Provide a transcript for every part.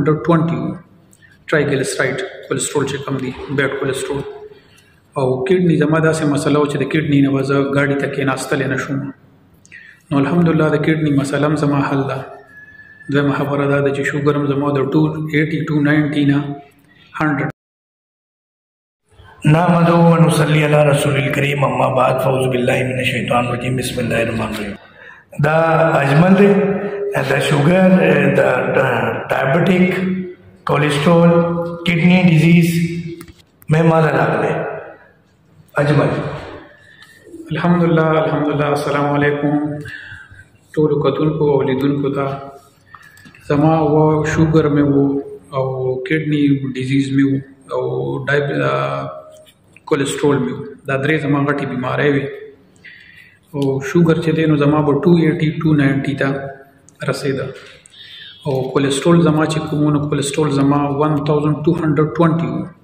220 triglyceride cholesterol چې کم دی بیډ کولیسټرول او کډنی زما داسې مسله و چې د کډنی نه وځه ګاډي ته کېناستلی نه شوم نو الحمدلله د کډنی مسله هم زما حل ده دویمه خبره دا ده چې شوګر هم زما د 280 290 نه 100 نحمده ونصلي على رسول الكريم اما بعد فاعوذ بالله من الشیطان الرجیم بسم الله الرحمن الرحیم دا اجمل دی دا شوګر دا ډایبټیک کولیسټرول کډنی ډیزیز میں مالا راغلی اجمل الحمدلله السلام علیکم ټولو کتونکو او لیدونکو ته زما و شوګر مې و او کډنی ډیزیز مې و او کولیسټرول مې و دا درې زما غټې بیماری وي او شوګر چې دی نو زما به 280 290 ته رسېده او کولیسټرول زما چې کوم نو کولیسټرول زما 1220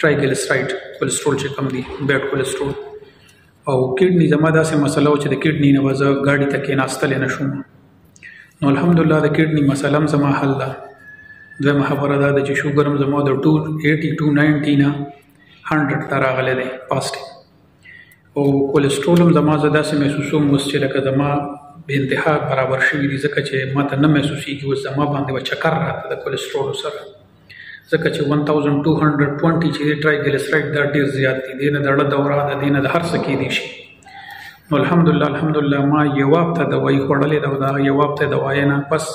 triglyceride cholesterol چې کم دی بیډ کولیسټرول او کډنی زما داسې مسله و چې د کډنی نه وځه ګاډي ته کېناستلی نه شوم نو الحمدلله د کډنی مسله هم زما حل ده دویمه خبره دا ده چې شوګر هم زما د 280 290 نه 100 ته راغلی دی فاسټینګ او کولیسټرول هم زما زه داسې محسوسوم اوس چې لکه زما بې انتها برابر شوي دي ځکه چې ما ته نه محسوسېږي اوس زما باندې به چکر راته د کولیسټرولو سره ځکه چې 1220 چې ټرایګلیسراید دا ډېر زیات دي دی نه د زړه دوره ده دی نه د هر څه کېدی شي نو الحمدلله ما یوه هفته دوایي خوړلې ده او د هغه یوه هفته دوایۍ نه پس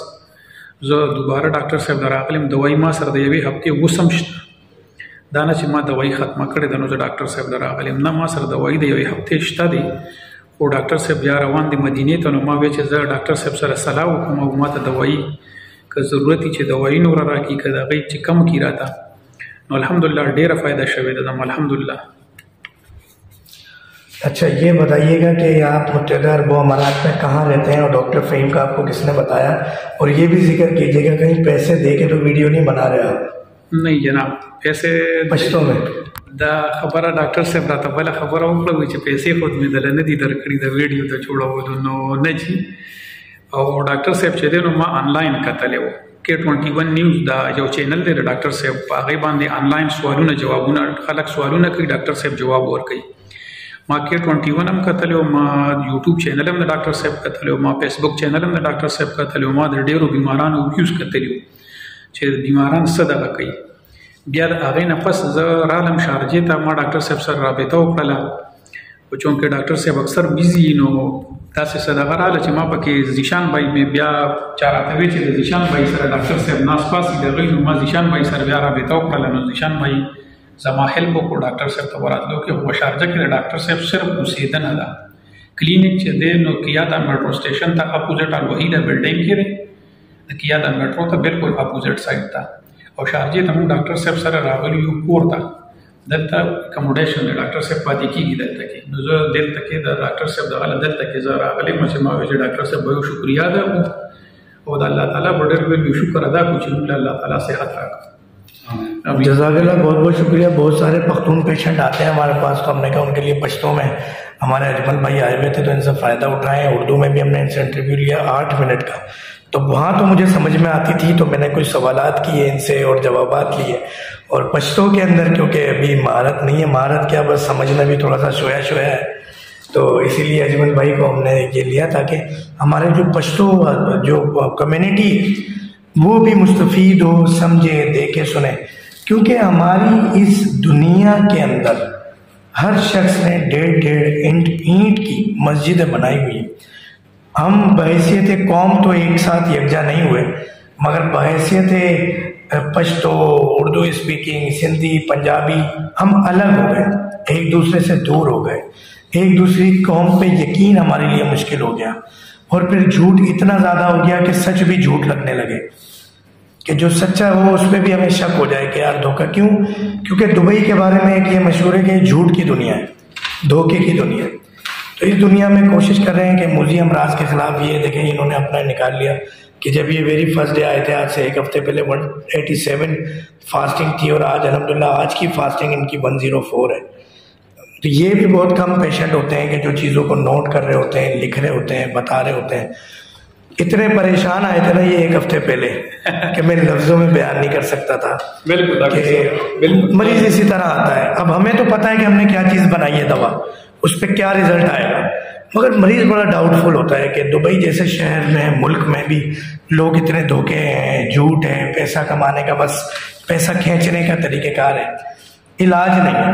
زه دوباره ډاکټر صاحب ته راغلم دوایي ما سره د یوې هفتې اوس هم شته دا نه چې ما دوایي ختمه کړې ده نو زه ډاکټر صاحب ته راغلم نه ما سره دوایي د یوې هفتې شته دی خو ډاکټر صاحب بیا روان دي مدینې ته نو ما ویل چې زه ډاکټر صاحب سره صلاح وکړم او ما ته دوایي که ضرورت چې دوايي نور راکړي که د هغې چې کم کړي راته نو الحمدلله ډېره فایده شوې ده زما الحمدلله اچھا یہ بتائیے گا کہ آپ متحدہ عرب امارات میں کہاں رہتے ہیں اور ڈاکٹر فہیم کا آپ کو کس نے بتایا اور یہ بھی ذکر کیجیے گا کہیں پیسے دے کے تو ویڈیو نہیں بنا رہے آپ نہیں جناب پیسے پښتو میں دا خبره ډاکټر صاحب راته بله خبره وکړه چې پیسې خود مې دله نه دي درکړي د ویډیو ته جوړولو نو نه جي او ډاکټر صاحب چې دی نو ما آنلاین کتلی و K21 نیوز دا یو چینل دی د ډاکټر صاحب په هغې باندې آنلاین سوالونه جوابونه خلک سوالونه کوي ډاکټر صاحب جواب ورکوي ما K21 هم کتلی و ما یوټیوب چینل هم د ډاکټر صاحب کتلی و ما فیسبوک چینل هم د ډاکټر صاحب کتلی و ما د ډېرو بیمارانو ویوز کتلی و چې بیماران څه دغه کوي بیا د هغې نه پس زه رالم شارجې ته ما ډاکټر صاحب سره رابطه وکړله خو چونکې ډاکټر صاحب اکثر بیزي نو داسې څه دغه راغله چې ما پکې زیشان بای مې بیا چا راته ویل چې د زیشان بای سره ډاکټر صاحب ناست پاس دي د هغوی نو ما زیشان بای سره بیا رابطه وکړله نو زیشان بای زما هیلپ وکړو ډاکټر صاحب ته وراتلو کې په شارجه کې د ډاکټر صاحب صرف اوسېدنه ده کلینیک چې دی نو کیادا میټرو سټیشن ته اپوزټ الوحیده بلډینګ کې دی د کیادا میټرو ته بالکل اپوزټ سایډ ته او شارجې ته موږ ډاکټر صاحب سره راغلي یو کور ته دلته اکموډیشن د ډاکټر صاحب پاتې کېږي دلته کې نو زه دلته کې د ډاکټر صاحب دغه دلته کې زه راغلی یم چې ما ویل چې ډاکټر صاحب به یو شکریه ادا کړو او د الله تعالی به ډېر لوی شکر ادا کړو چې موږ الله تعالی صحت راکړو جزاک اللہ بہت بہت شکریہ بہت سارے پختون پیشنٹ آتے ہیں ہمارے پاس تو ہم نے کہا ان کے لیے پشتوں میں ہمارے اجمل بھائی آئے ہوئے تھے تو ان سے فائدہ اٹھائیں اردو میں بھی ہم نے ان سے انٹرویو لیا 8 منٹ کا تو وہاں تو مجھے سمجھ میں آتی تھی تو میں نے کچھ سوالات کیے ان سے اور جوابات لیے اور پشتوں کے اندر کیونکہ ابھی مہارت نہیں ہے مہارت کیا بس سمجھنا بھی تھوڑا سا شویا ہے تو اسی لیے اجمل بھائی کو ہم نے یہ لیا تاکہ ہمارے جو پشتو جو کمیونٹی وہ بھی مستفید ہو سمجھے دیکھے سنے کیونکہ ہماری اس دنیا کے اندر ہر شخص نے 1.5 اینٹ کی مسجدیں بنائی ہوئی ہیں ہم بحیثیت قوم تو ایک ساتھ یکجا نہیں ہوئے مگر بحیثیت پشتو اردو اسپیکنگ سندھی پنجابی ہم الگ ہو گئے ایک دوسرے سے دور ہو گئے ایک دوسری قوم پہ یقین ہمارے لیے مشکل ہو گیا اور پھر جھوٹ اتنا زیادہ ہو گیا کہ سچ بھی جھوٹ لگنے لگے کہ جو سچا ہو اس پہ بھی ہمیں شک ہو جائے کہ یار دھوکہ کیوں کیونکہ دبئی کے بارے میں ایک یہ مشہور ہے کہ جھوٹ کی دنیا ہے دھوکے کی دنیا ہے تو اس دنیا میں کوشش کر رہے ہیں کہ موذی امراض کے خلاف یہ دیکھیں انہوں نے اپنا نکال لیا کہ جب یہ ویری فرسٹ ڈے آئے تھے آج سے 1 ہفتے پہلے 187 فاسٹنگ تھی اور آج الحمدللہ آج کی فاسٹنگ ان کی 104 ہے تو یہ بھی بہت کم پیشنٹ ہوتے ہیں کہ جو چیزوں کو نوٹ کر رہے ہوتے ہیں لکھ رہے ہوتے ہیں بتا رہے ہوتے ہیں اتنے پریشان آئے تھے نا یہ ایک ہفتے پہلے کہ میں لفظوں میں بیان نہیں کر سکتا تھا کہ مریض اسی طرح آتا ہے. اب ہمیں تو پتہ ہے کہ ہم نے کیا چیز بنائی ہے دوا, اس پہ کیا رزلٹ آئے گا, مگر مریض بڑا ڈاؤٹ فل ہوتا ہے کہ دبئی جیسے شہر میں ملک میں بھی لوگ اتنے دھوکے ہیں, جھوٹ ہے, پیسہ کمانے کا بس پیسہ کھینچنے کا طریقہ کار ہے, علاج نہیں ہے.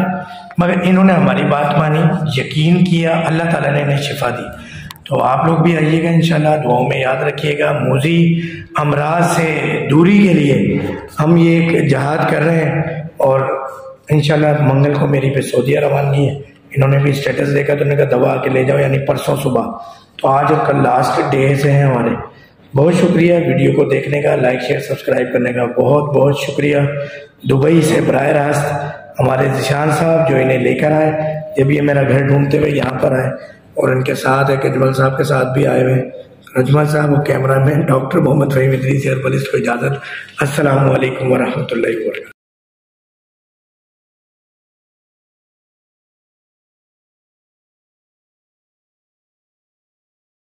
مگر انہوں نے ہماری بات مانی, یقین کیا, اللہ تعالیٰ نے انہیں شفا دی. تو آپ لوگ بھی آئیے گا انشاءاللہ, دعاؤں میں یاد رکھیے گا. موذی امراض سے دوری کے لیے ہم یہ ایک جہاد کر رہے ہیں, اور انشاءاللہ منگل کو میری پہ سعودیہ روانگی ہے. انہوں نے بھی اسٹیٹس دیکھا تو انہوں نے کہا دوا کے لے جاؤ, یعنی پرسوں صبح. تو آج اور کل لاسٹ ڈیز ہیں ہمارے. بہت شکریہ ویڈیو کو دیکھنے کا, لائک شیئر سبسکرائب کرنے کا بہت بہت شکریہ. دبئی سے براہ راست ہمارے ذیشان صاحب جو انہیں لے کر آئے, جب یہ میرا گھر ڈھونڈتے ہوئے یہاں پر آئے, اور ان کے ساتھ ایک اجمل صاحب کے ساتھ بھی آئے ہوئے. اجمل صاحب اور کیمرہ مین ڈاکٹر محمد فہیم ادریسی, ہربلسٹ کو اجازت. السلام علیکم ورحمۃ اللہ وبرکاتہ.